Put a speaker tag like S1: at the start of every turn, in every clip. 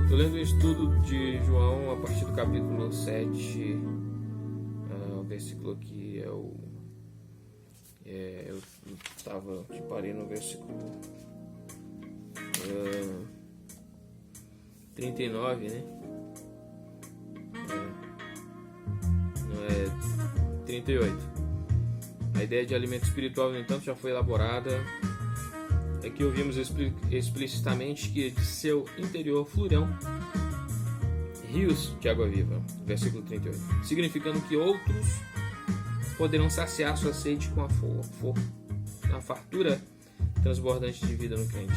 S1: Estou lendo o estudo de João a partir do capítulo 7. O versículo aqui eu estava que parei no versículo 39, né? Não é 38. A ideia de alimento espiritual, no entanto, já foi elaborada. Aqui ouvimos explicitamente que de seu interior fluirão rios de água viva, versículo 38, significando que outros poderão saciar sua sede com a fartura transbordante de vida no crente.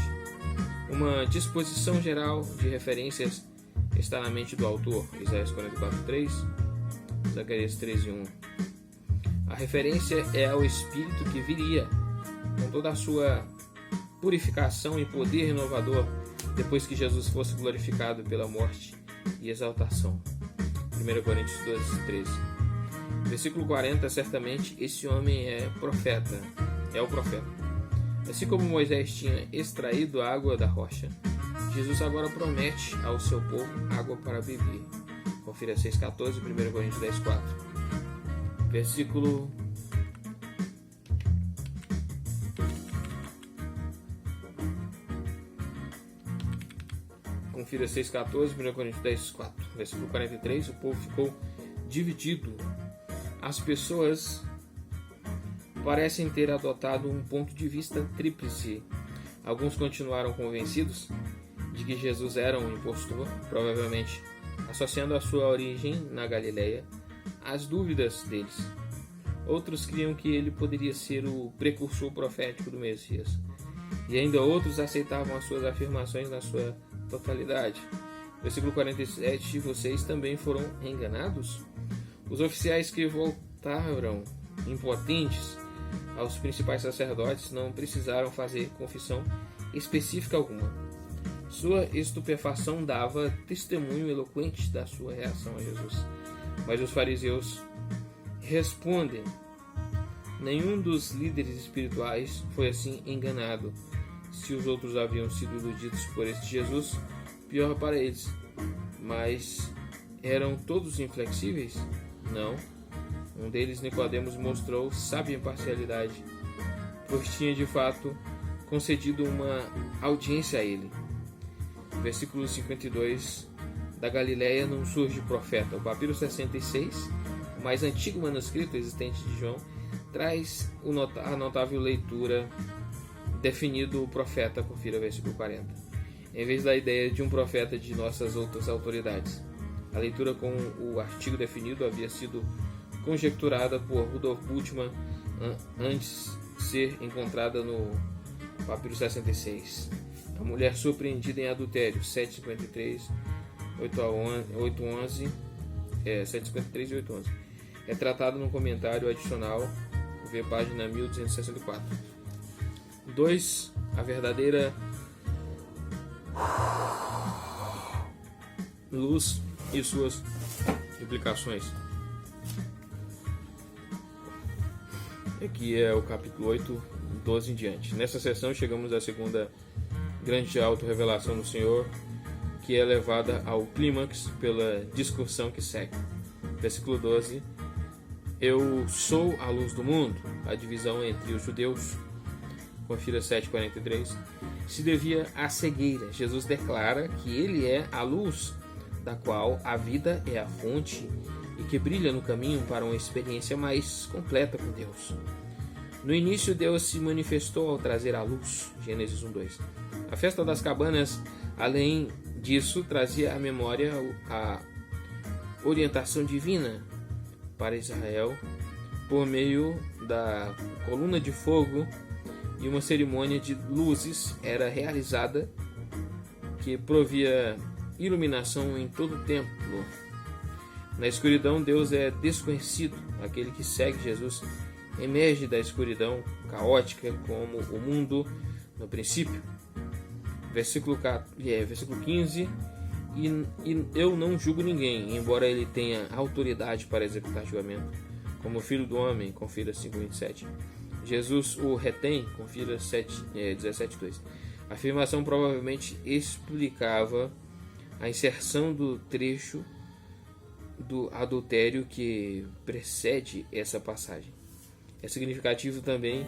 S1: Uma disposição geral de referências está na mente do autor, Isaías 44:3, Zacarias 13:1. A referência é ao Espírito que viria com toda a sua purificação e poder renovador depois que Jesus fosse glorificado pela morte e exaltação. 1 Coríntios 12:13. Versículo 40, certamente esse homem é o profeta. Assim como Moisés tinha extraído a água da rocha, Jesus agora promete ao seu povo água para beber. Confira 6,14, 1 Coríntios 10,4. Versículo 6,14, 1 Coríntios 10,4. Versículo 43, o povo ficou dividido. As pessoas parecem ter adotado um ponto de vista tríplice. Alguns continuaram convencidos de que Jesus era um impostor, provavelmente associando a sua origem na Galileia às dúvidas deles. Outros criam que ele poderia ser o precursor profético do Messias. E ainda outros aceitavam as suas afirmações na sua totalidade. Versículo 47, vocês também foram enganados? Os oficiais que voltaram impotentes aos principais sacerdotes não precisaram fazer confissão específica alguma. Sua estupefação dava testemunho eloquente da sua reação a Jesus. Mas os fariseus respondem: nenhum dos líderes espirituais foi assim enganado. Se os outros haviam sido iludidos por este Jesus, pior para eles. Mas eram todos inflexíveis? Não. Um deles, Nicodemos, mostrou sábia imparcialidade, pois tinha de fato concedido uma audiência a ele. Versículo 52, da Galileia não surge profeta. O papiro 66, o mais antigo manuscrito existente de João, traz a notável leitura definido o profeta, confira versículo 40, em vez da ideia de um profeta de nossas outras autoridades. A leitura com o artigo definido havia sido conjecturada por Rudolf Bultmann antes de ser encontrada no papiro 66. A mulher surpreendida em adultério, 753, 811, 753 e 811. É tratado num comentário adicional, vê página 1264. 2. A verdadeira luz e suas implicações. Aqui é o capítulo 8, 12 em diante. Nessa sessão chegamos à segunda grande auto-revelação do Senhor, que é levada ao clímax pela discussão que segue. Versículo 12. Eu sou a luz do mundo. A divisão entre os judeus, confira 7,43, se devia à cegueira. Jesus declara que ele é a luz da qual a vida é a fonte e que brilha no caminho para uma experiência mais completa com Deus. No início, Deus se manifestou ao trazer a luz, Gênesis 1:2. A festa das cabanas, além disso, trazia à memória a orientação divina para Israel por meio da coluna de fogo, e uma cerimônia de luzes era realizada que provia iluminação em todo o templo. Na escuridão, Deus é desconhecido. Aquele que segue Jesus emerge da escuridão caótica como o mundo no princípio. Versículo 15. E eu não julgo ninguém, embora ele tenha autoridade para executar julgamento, como filho do homem, confira 5:27. Jesus o retém, confira 17:2. A afirmação provavelmente explicava a inserção do trecho do adultério que precede essa passagem. É significativo também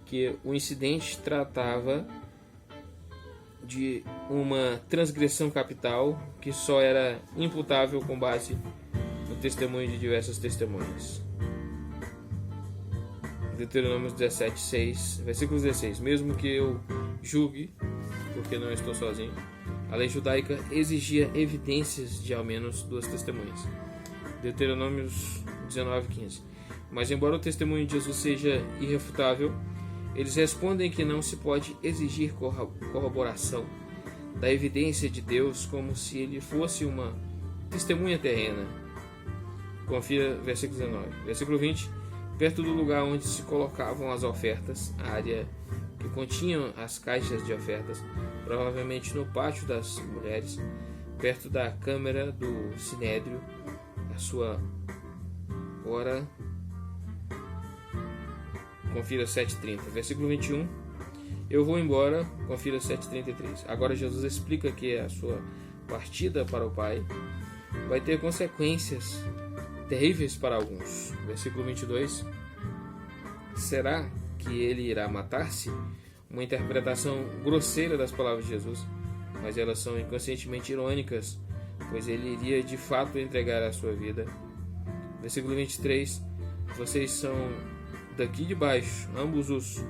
S1: que o incidente tratava de uma transgressão capital que só era imputável com base no testemunho de diversas testemunhas. Deuteronômio 17:6, versículo 16. Mesmo que eu julgue, porque não estou sozinho, a lei judaica exigia evidências de ao menos 2 testemunhas. Deuteronômio 19:15. Mas embora o testemunho de Jesus seja irrefutável, eles respondem que não se pode exigir corroboração da evidência de Deus como se ele fosse uma testemunha terrena. Confira versículo 19. Versículo 20. Perto do lugar onde se colocavam as ofertas, a área que continha as caixas de ofertas, provavelmente no pátio das mulheres, perto da câmara do sinédrio, a sua hora. Confira 7:30. Versículo 21. Eu vou embora. Confira 7:33. Agora Jesus explica que a sua partida para o Pai vai ter consequências terríveis para alguns. Versículo 22. Será que ele irá matar-se? Uma interpretação grosseira das palavras de Jesus, mas elas são inconscientemente irônicas, pois ele iria de fato entregar a sua vida. Versículo 23. Vocês são daqui de baixo, ambos os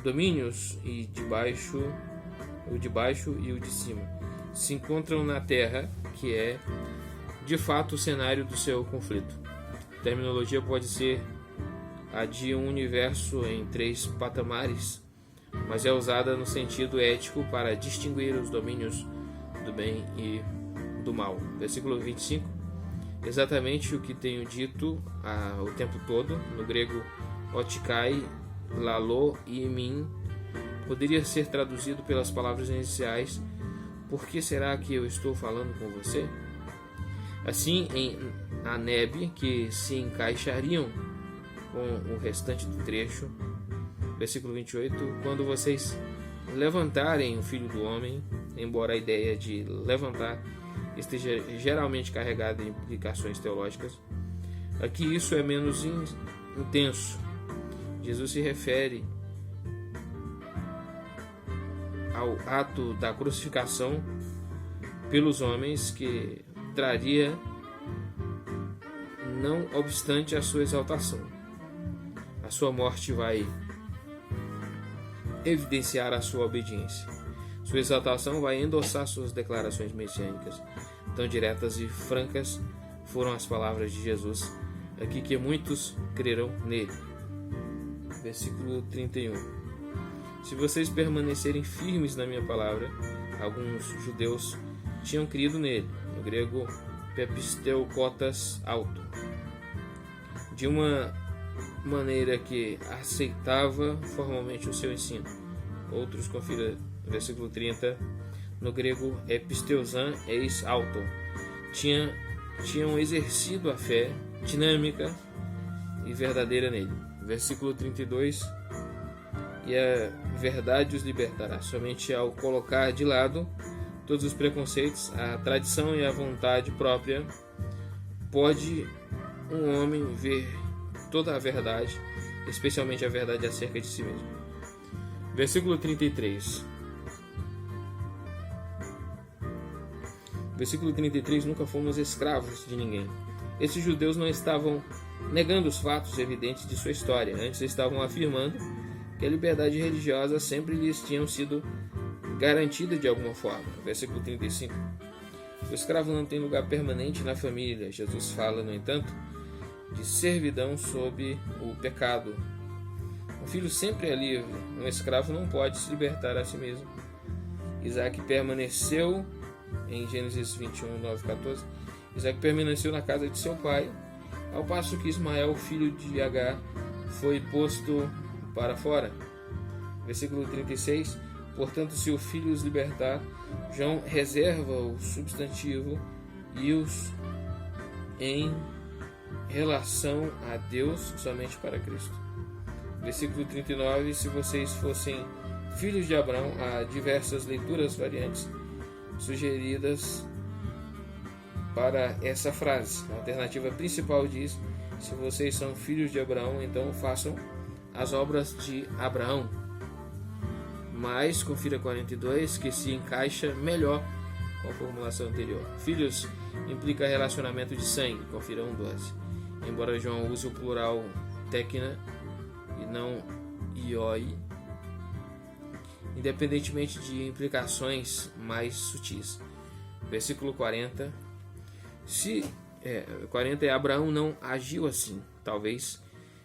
S1: domínios, e o de baixo e o de cima se encontram na terra, que é de fato o cenário do seu conflito. A terminologia pode ser a de um universo em 3 patamares, mas é usada no sentido ético para distinguir os domínios do bem e do mal. Versículo 25. Exatamente o que tenho dito o tempo todo, no grego otikai, lalo e min, poderia ser traduzido pelas palavras iniciais: por que será que eu estou falando com você? Assim, em aneb, que se encaixariam com o restante do trecho. Versículo 28. Quando vocês levantarem o Filho do Homem, embora a ideia de levantar esteja geralmente carregada de implicações teológicas, aqui isso é menos intenso. Jesus se refere ao ato da crucificação pelos homens, que traria, não obstante a sua exaltação. A sua morte vai evidenciar a sua obediência. Sua exaltação vai endossar suas declarações messiânicas. Tão diretas e francas foram as palavras de Jesus aqui que muitos crerão nele. Versículo 31. Se vocês permanecerem firmes na minha palavra, alguns judeus tinham crido nele, no grego pepisteukotas auto, de uma maneira que aceitava formalmente o seu ensino. Outros, confira versículo 30, no grego episteusan eis auto, tinham exercido a fé dinâmica e verdadeira nele. Versículo 32. E a verdade os libertará. Somente ao colocar de lado todos os preconceitos, a tradição e a vontade própria, pode um homem ver toda a verdade, especialmente a verdade acerca de si mesmo. Versículo 33. Versículo 33. Nunca fomos escravos de ninguém. Esses judeus não estavam negando os fatos evidentes de sua história, antes estavam afirmando que a liberdade religiosa sempre lhes tinha sido garantida de alguma forma. Versículo 35. O escravo não tem lugar permanente na família. Jesus fala, no entanto, de servidão sob o pecado. Um filho sempre é livre. Um escravo não pode se libertar a si mesmo. Isaac permaneceu, em Gênesis 21, 9, 14, Isaac permaneceu na casa de seu pai, ao passo que Ismael, filho de Agar, foi posto para fora. Versículo 36. Portanto, se o filho os libertar, João reserva o substantivo ius em relação a Deus somente para Cristo. Versículo 39. Se vocês fossem filhos de Abraão, há diversas leituras variantes sugeridas para essa frase. A alternativa principal diz: se vocês são filhos de Abraão, então façam as obras de Abraão. Mas confira 42, que se encaixa melhor com a formulação anterior. Filhos implica relacionamento de sangue, confira 1:12. Embora João use o plural tekna e não ioi, independentemente de implicações mais sutis. Versículo 40. 40 Abraão não agiu assim. Talvez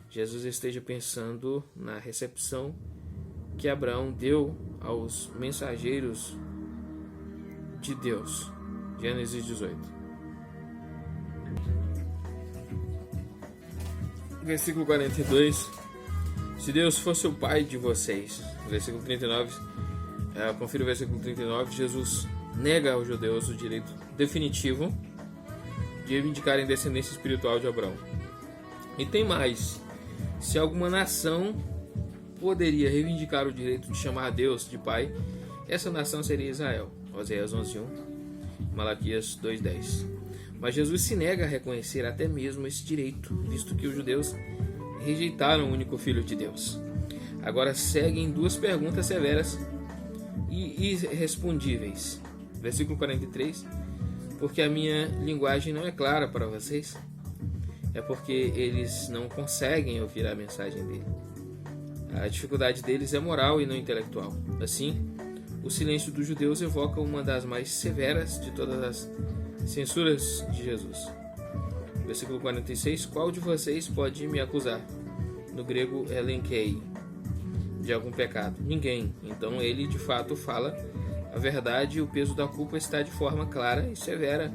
S1: Jesus esteja pensando na recepção que Abraão deu aos mensageiros de Deus. Gênesis 18. Versículo 42. Se Deus fosse o pai de vocês. Versículo 39. Confira o versículo 39. Jesus nega aos judeus o direito definitivo de reivindicarem descendência espiritual de Abraão. E tem mais. Se alguma nação poderia reivindicar o direito de chamar Deus de pai, essa nação seria Israel. Oséias 11:1, Malaquias 2:10. Mas Jesus se nega a reconhecer até mesmo esse direito, visto que os judeus rejeitaram o único Filho de Deus. Agora seguem duas perguntas severas e irrespondíveis. Versículo 43. Porque a minha linguagem não é clara para vocês? É porque eles não conseguem ouvir a mensagem dele. A dificuldade deles é moral e não intelectual. Assim, o silêncio dos judeus evoca uma das mais severas de todas as censuras de Jesus. Versículo 46. Qual de vocês pode me acusar? No grego, elenkei, de algum pecado? Ninguém. Então ele, de fato, fala a verdade e o peso da culpa está de forma clara e severa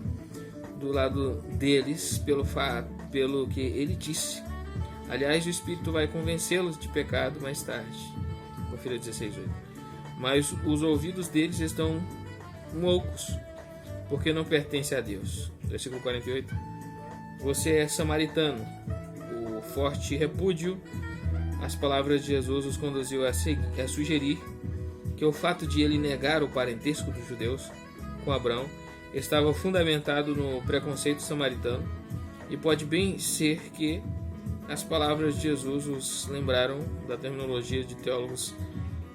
S1: do lado deles pelo que ele disse. Aliás, o Espírito vai convencê-los de pecado mais tarde. Confira 16:8. Mas os ouvidos deles estão loucos, porque não pertence a Deus. Versículo 48. Você é samaritano. O forte repúdio às palavras de Jesus os conduziu a sugerir que o fato de ele negar o parentesco dos judeus com Abraão estava fundamentado no preconceito samaritano, e pode bem ser que as palavras de Jesus os lembraram da terminologia de teólogos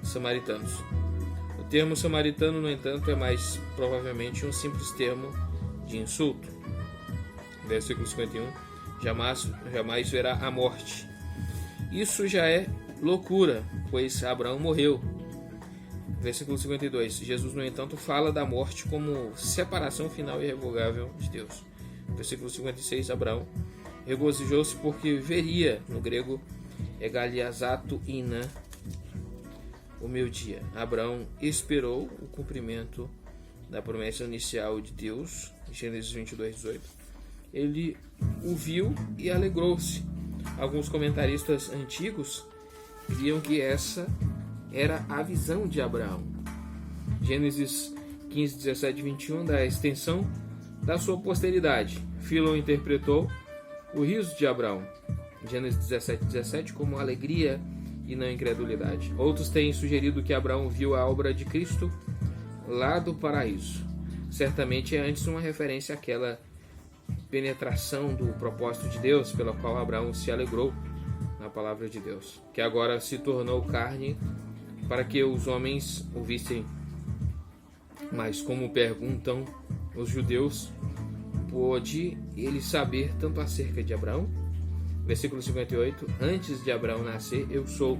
S1: samaritanos. O termo samaritano, no entanto, é mais provavelmente um simples termo de insulto. Versículo 51. Jamais verá a morte. Isso já é loucura, pois Abraão morreu. Versículo 52. Jesus, no entanto, fala da morte como separação final e irrevogável de Deus. Versículo 56. Abraão regozijou-se porque veria, no grego, egaliazato ina, o meu dia. Abraão esperou o cumprimento da promessa inicial de Deus, Gênesis 22:18. Ele o viu e alegrou-se. Alguns comentaristas antigos criam que essa era a visão de Abraão. Gênesis 15, 17 e 21 dá a extensão da sua posteridade. Philon interpretou o riso de Abraão, Gênesis 17, 17, como alegria e não incredulidade. Outros têm sugerido que Abraão viu a obra de Cristo lá do paraíso. Certamente é antes uma referência àquela penetração do propósito de Deus pela qual Abraão se alegrou na palavra de Deus, que agora se tornou carne para que os homens o vissem. Mas como perguntam os judeus, pôde ele saber tanto acerca de Abraão? Versículo 58. Antes de Abraão nascer, eu sou.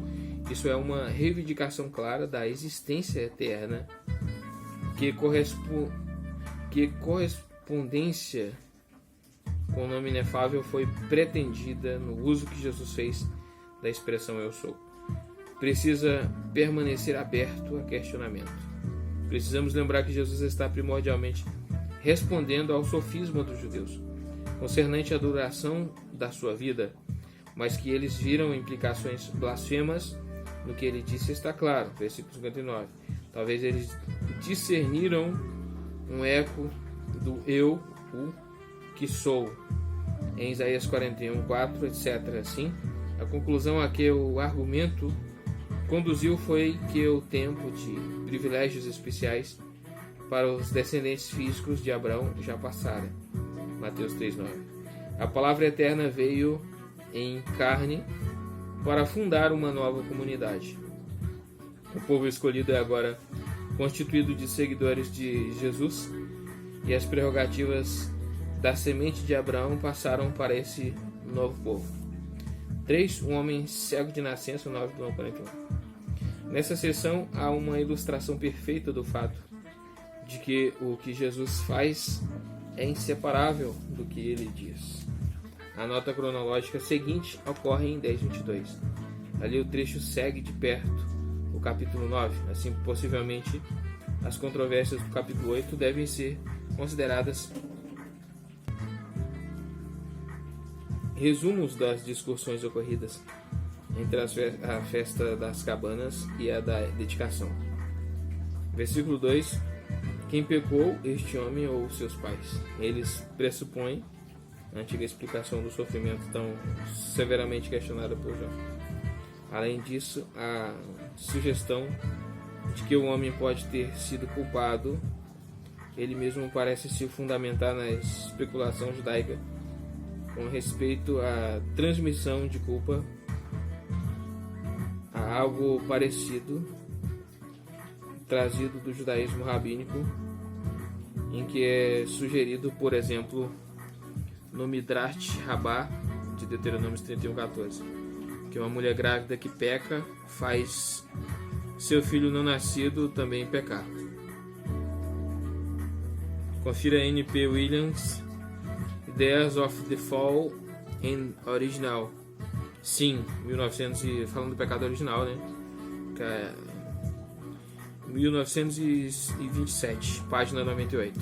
S1: Isso é uma reivindicação clara da existência eterna, que correspondência com o nome inefável foi pretendida no uso que Jesus fez da expressão eu sou. Precisa permanecer aberto a questionamento. Precisamos lembrar que Jesus está primordialmente respondendo ao sofisma dos judeus, concernente à duração da sua vida, mas que eles viram implicações blasfemas no que ele disse está claro. Versículo 59. Talvez eles discerniram um eco do eu, o que sou, em Isaías 41:4, etc. Assim, a conclusão a que o argumento conduziu foi que o tempo de privilégios especiais para os descendentes físicos de Abraão já passara. Mateus 3:9. A palavra eterna veio em carne para fundar uma nova comunidade. O povo escolhido é agora constituído de seguidores de Jesus e as prerrogativas da semente de Abraão passaram para esse novo povo. 3. Um homem cego de nascença, 9:41. Nessa seção há uma ilustração perfeita do fato de que o que Jesus faz é inseparável do que ele diz. A nota cronológica seguinte ocorre em 10:22. Ali o trecho segue de perto o capítulo 9. Assim, possivelmente, as controvérsias do capítulo 8 devem ser consideradas resumos das discussões ocorridas entre a festa das cabanas e a da dedicação. Versículo 2. Quem pecou, este homem ou seus pais? Eles pressupõem a antiga explicação do sofrimento tão severamente questionada por João. Além disso, a sugestão de que o homem pode ter sido culpado, ele mesmo parece se fundamentar na especulação judaica com respeito à transmissão de culpa a algo parecido trazido do judaísmo rabínico, em que é sugerido, por exemplo, no Midrash Rabbah de Deuteronômio 31:14, que uma mulher grávida que peca faz seu filho não nascido também pecar. Confira N.P. Williams, Ideas of the Fall in Original. Sim, 1900 falando do pecado original, né? 1927, página 98.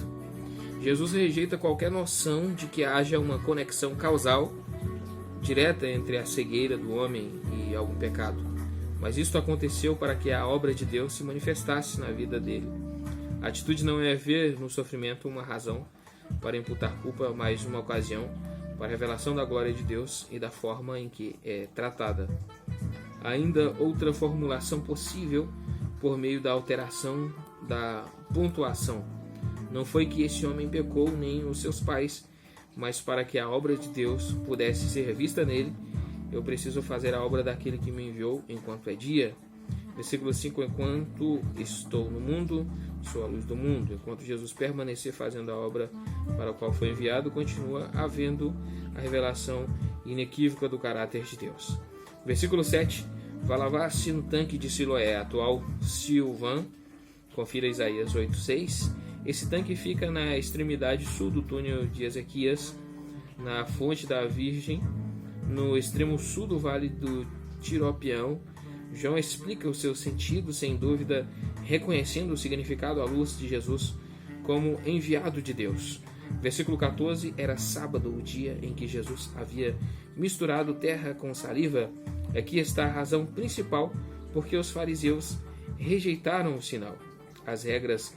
S1: Jesus rejeita qualquer noção de que haja uma conexão causal direta entre a cegueira do homem e algum pecado. Mas isto aconteceu para que a obra de Deus se manifestasse na vida dele. A atitude não é ver no sofrimento uma razão para imputar culpa, mas uma ocasião para a revelação da glória de Deus e da forma em que é tratada. Ainda outra formulação possível por meio da alteração da pontuação. Não foi que esse homem pecou, nem os seus pais, mas para que a obra de Deus pudesse ser vista nele, eu preciso fazer a obra daquele que me enviou enquanto é dia. Versículo 5. Enquanto estou no mundo, sou a luz do mundo. Enquanto Jesus permanecer fazendo a obra para a qual foi enviado, continua havendo a revelação inequívoca do caráter de Deus. Versículo 7. Vai lavar-se no tanque de Siloé, atual Silvan. Confira Isaías 8:6. Esse tanque fica na extremidade sul do túnel de Ezequias, na fonte da Virgem, no extremo sul do vale do Tiropião. João explica o seu sentido, sem dúvida, reconhecendo o significado à luz de Jesus como enviado de Deus. Versículo 14. Era sábado, o dia em que Jesus havia misturado terra com saliva. Aqui está a razão principal porque os fariseus rejeitaram o sinal. As regras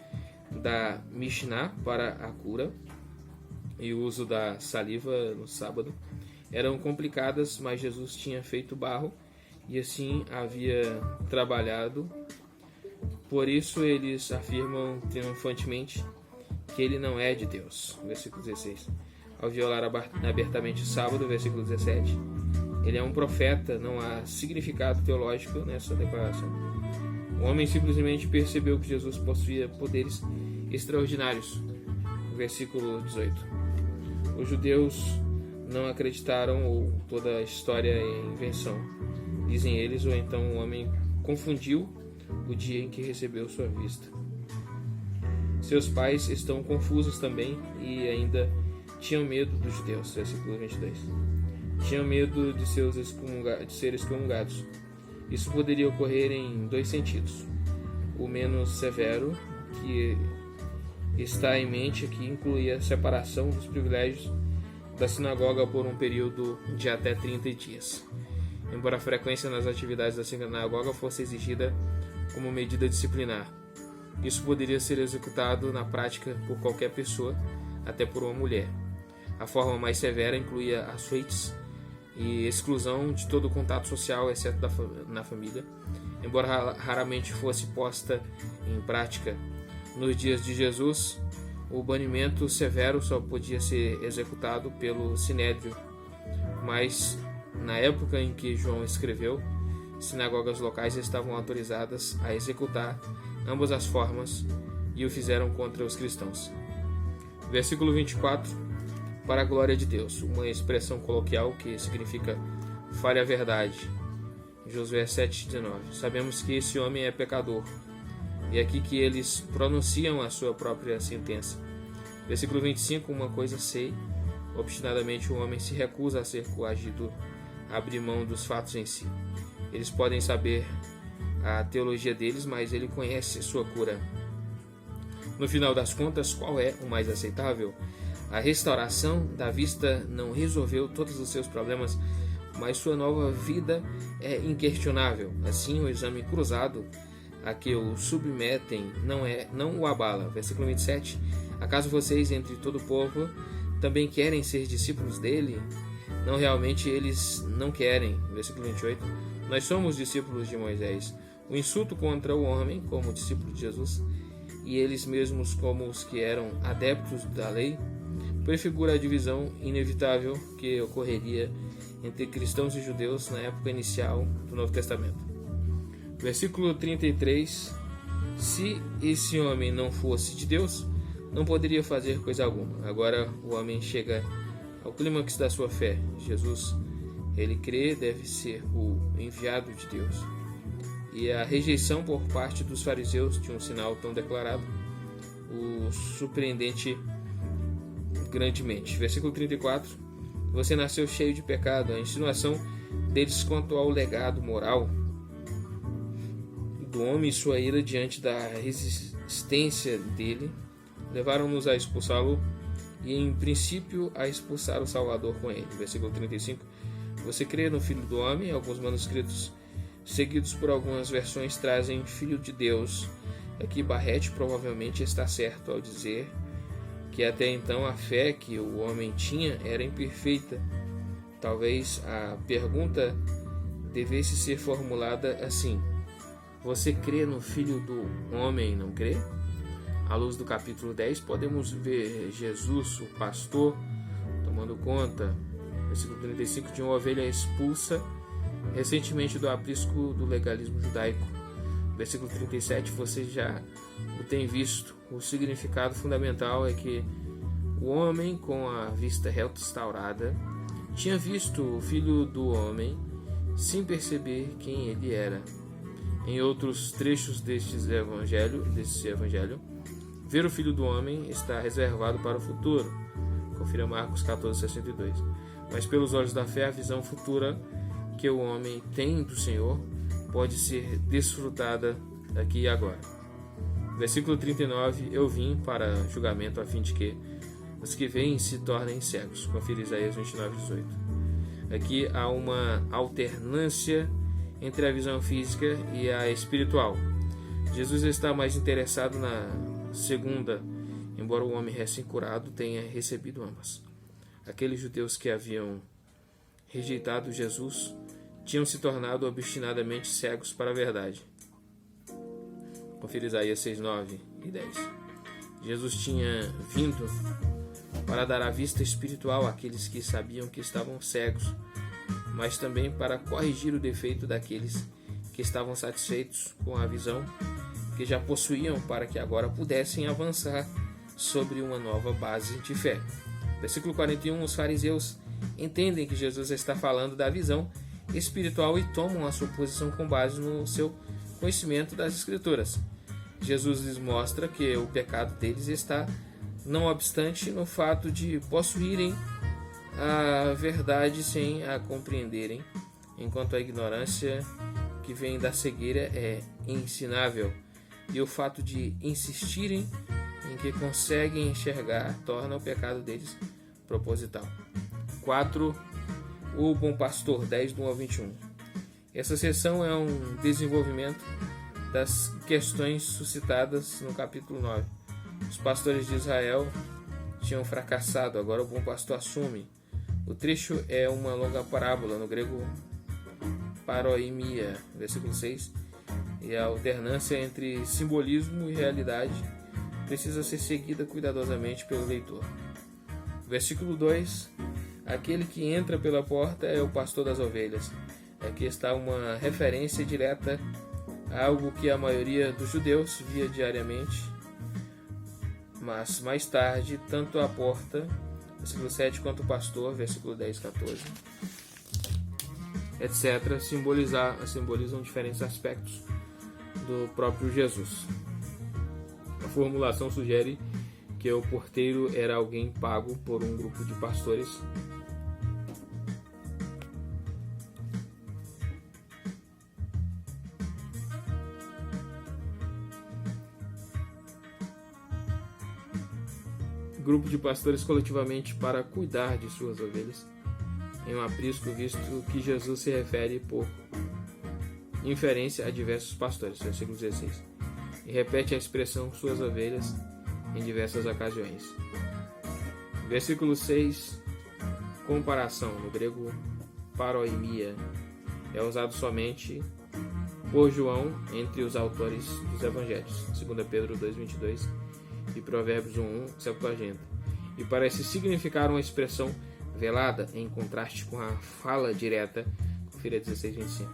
S1: da Mishnah para a cura e o uso da saliva no sábado eram complicadas, mas Jesus tinha feito barro e assim havia trabalhado. Por isso eles afirmam triunfantemente que ele não é de Deus. Versículo 16. Ao violar abertamente o sábado, versículo 17, ele é um profeta. Não há significado teológico nessa declaração. O homem simplesmente percebeu que Jesus possuía poderes extraordinários. Versículo 18. Os judeus não acreditaram, ou toda a história é invenção, dizem eles, ou então o homem confundiu o dia em que recebeu sua vista. Seus pais estão confusos também e ainda tinham medo dos judeus. Versículo 22. Tinham medo de ser excomungados. Isso poderia ocorrer em dois sentidos. O menos severo, que está em mente aqui, inclui a separação dos privilégios da sinagoga por um período de até 30 dias. Embora a frequência nas atividades da sinagoga fosse exigida como medida disciplinar, isso poderia ser executado na prática por qualquer pessoa, até por uma mulher. A forma mais severa incluía açoites e exclusão de todo contato social, exceto na família, embora raramente fosse posta em prática. Nos dias de Jesus, o banimento severo só podia ser executado pelo Sinédrio, mas na época em que João escreveu, sinagogas locais estavam autorizadas a executar ambas as formas e o fizeram contra os cristãos. Versículo 24, para a glória de Deus, uma expressão coloquial que significa fale a verdade. Josué 7,19. Sabemos que esse homem é pecador. E é aqui que eles pronunciam a sua própria sentença. Versículo 25, uma coisa sei, obstinadamente o homem se recusa a ser coagido a abrir mão dos fatos em si. Eles podem saber a teologia deles, mas ele conhece sua cura. No final das contas, qual é o mais aceitável? A restauração da vista não resolveu todos os seus problemas, mas sua nova vida é inquestionável. Assim, o exame cruzado a que o submetem não o abala. Versículo 27. Acaso vocês, entre todo o povo, também querem ser discípulos dele? Não, realmente eles não querem. Versículo 28. Nós somos discípulos de Moisés. O insulto contra o homem, como discípulo de Jesus, e eles mesmos como os que eram adeptos da lei, prefigura a divisão inevitável que ocorreria entre cristãos e judeus na época inicial do Novo Testamento. Versículo 33. Se esse homem não fosse de Deus, não poderia fazer coisa alguma. Agora o homem chega ao clímax da sua fé. Jesus, ele crê, deve ser o enviado de Deus. E a rejeição por parte dos fariseus de um sinal tão declarado o surpreendente grandemente. Versículo 34. Você nasceu cheio de pecado. A insinuação deles quanto ao legado moral do homem e sua ira diante da resistência dele levaram-nos a expulsá-lo e, em princípio, a expulsar o Salvador com ele. Versículo 35. Você crê no Filho do Homem? Alguns manuscritos, seguidos por algumas versões, trazem Filho de Deus. Aqui Barrett provavelmente está certo ao dizer que até então a fé que o homem tinha era imperfeita. Talvez a pergunta devesse ser formulada assim: você crê no Filho do Homem, não crê? À luz do capítulo 10, podemos ver Jesus, o pastor, tomando conta, versículo 35, de uma ovelha expulsa recentemente do aprisco do legalismo judaico. Versículo 37, você já o tem visto. O significado fundamental é que o homem, com a vista restaurada, tinha visto o Filho do Homem sem perceber quem ele era. Em outros trechos desse evangelho, ver o Filho do Homem está reservado para o futuro. Confira Marcos 14:62. Mas pelos olhos da fé, a visão futura que o homem tem do Senhor pode ser desfrutada aqui e agora. Versículo 39. Eu vim para julgamento a fim de que os que veem se tornem cegos. Confira Isaías 29:18. Aqui há uma alternância entre a visão física e a espiritual. Jesus está mais interessado na segunda, embora o homem recém-curado tenha recebido ambas. Aqueles judeus que haviam rejeitado Jesus tinham se tornado obstinadamente cegos para a verdade. Confira Isaías 6:9 e 10. Jesus tinha vindo para dar a vista espiritual àqueles que sabiam que estavam cegos, mas também para corrigir o defeito daqueles que estavam satisfeitos com a visão que já possuíam, para que agora pudessem avançar sobre uma nova base de fé. Versículo 41, os fariseus entendem que Jesus está falando da visão espiritual e tomam a sua posição com base no seu conhecimento das Escrituras. Jesus lhes mostra que o pecado deles está, não obstante, no fato de possuírem a verdade sem a compreenderem, enquanto a ignorância que vem da cegueira é ensinável, e o fato de insistirem em que conseguem enxergar torna o pecado deles proposital. 4. O Bom Pastor, 10:1-21. Essa seção é um desenvolvimento das questões suscitadas no capítulo 9. Os pastores de Israel tinham fracassado, agora o Bom Pastor assume. O trecho é uma longa parábola, no grego paroimia, versículo 6, e a alternância entre simbolismo e realidade precisa ser seguida cuidadosamente pelo leitor. Versículo 2: aquele que entra pela porta é o pastor das ovelhas. Aqui está uma referência direta a algo que a maioria dos judeus via diariamente, mas mais tarde, tanto a porta, versículo 7, quanto o pastor, versículo 10, 14, etc., simbolizam diferentes aspectos do próprio Jesus. A formulação sugere que o porteiro era alguém pago por um grupo de pastores coletivamente para cuidar de suas ovelhas, em um aprisco, visto que Jesus se refere por inferência a diversos pastores, versículo 16, e repete a expressão suas ovelhas em diversas ocasiões. Versículo 6, comparação, no grego paroimia, é usado somente por João entre os autores dos evangelhos, 2 Pedro 2,22 e Provérbios 1,1, Septuaginta, e parece significar uma expressão velada em contraste com a fala direta, confira 16,25.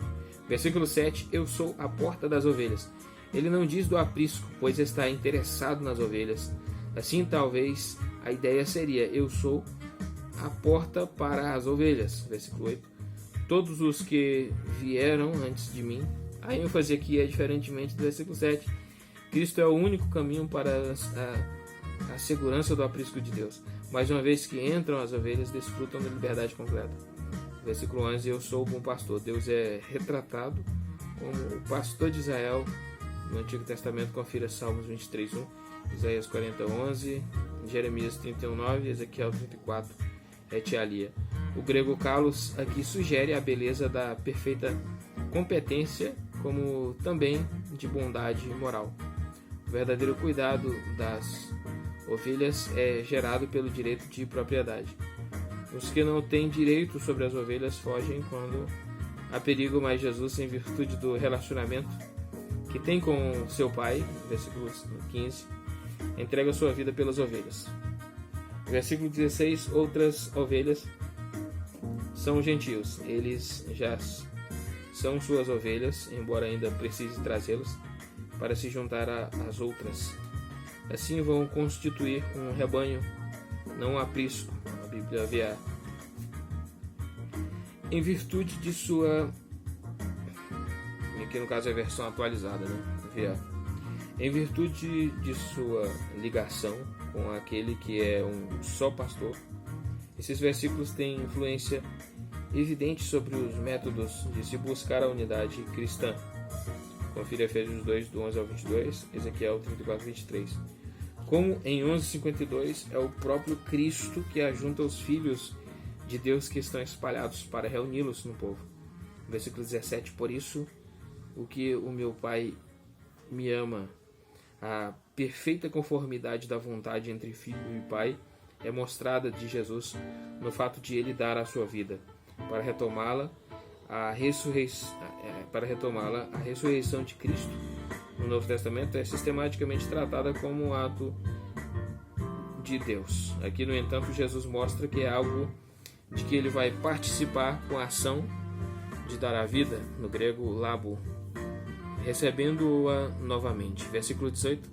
S1: Versículo 7, eu sou a porta das ovelhas. Ele não diz do aprisco, pois está interessado nas ovelhas. Assim, talvez a ideia seria, eu sou a porta para as ovelhas. Versículo 8, todos os que vieram antes de mim. A ênfase aqui é diferentemente do versículo 7. Cristo é o único caminho para a segurança do aprisco de Deus. Mas uma vez que entram as ovelhas, desfrutam da liberdade completa. Versículo 11, eu sou o bom pastor. Deus é retratado como o pastor de Israel no Antigo Testamento. Confira Salmos 23:1, Isaías 40:11, Jeremias 31:9, Ezequiel 34, Etialia. O grego kalos aqui sugere a beleza da perfeita competência, como também de bondade moral. O verdadeiro cuidado das ovelhas é gerado pelo direito de propriedade. Os que não têm direito sobre as ovelhas fogem quando há perigo, mas Jesus, em virtude do relacionamento que tem com seu Pai, versículo 15, entrega sua vida pelas ovelhas. Versículo 16, outras ovelhas são gentios. Eles já são suas ovelhas, embora ainda precise trazê-los para se juntar às outras. Assim vão constituir um rebanho, não um aprisco, a Bíblia VA. Em virtude de sua... Aqui no caso é a versão atualizada, né? VA. Em virtude de sua ligação com aquele que é um só pastor, esses versículos têm influência evidente sobre os métodos de se buscar a unidade cristã. Confira Efésios 2, do 11 ao 22, Ezequiel 34, 23. Como em 11:52 é o próprio Cristo que ajunta os filhos de Deus que estão espalhados para reuni-los no povo. Versículo 17, por isso, o que o meu Pai me ama, a perfeita conformidade da vontade entre filho e pai é mostrada de Jesus no fato de ele dar a sua vida. Para retomá-la, a ressurreição de Cristo no Novo Testamento é sistematicamente tratada como um ato de Deus. Aqui, no entanto, Jesus mostra que é algo de que ele vai participar com a ação de dar a vida, no grego labo, recebendo-a novamente. Versículo 18,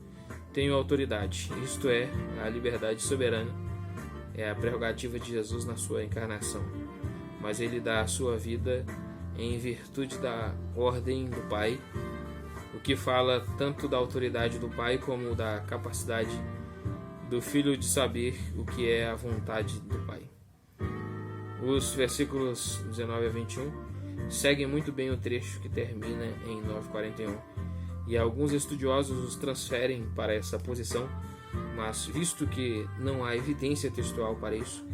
S1: tenho autoridade, isto é, a liberdade soberana, é a prerrogativa de Jesus na sua encarnação, mas ele dá a sua vida em virtude da ordem do Pai, o que fala tanto da autoridade do Pai como da capacidade do Filho de saber o que é a vontade do Pai. Os versículos 19 a 21 seguem muito bem o trecho que termina em 9:41, e alguns estudiosos os transferem para essa posição, mas visto que não há evidência textual para isso,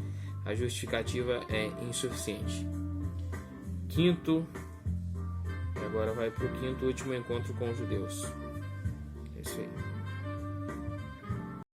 S1: a justificativa é insuficiente. Agora vai para o quinto último encontro com os judeus. É isso aí.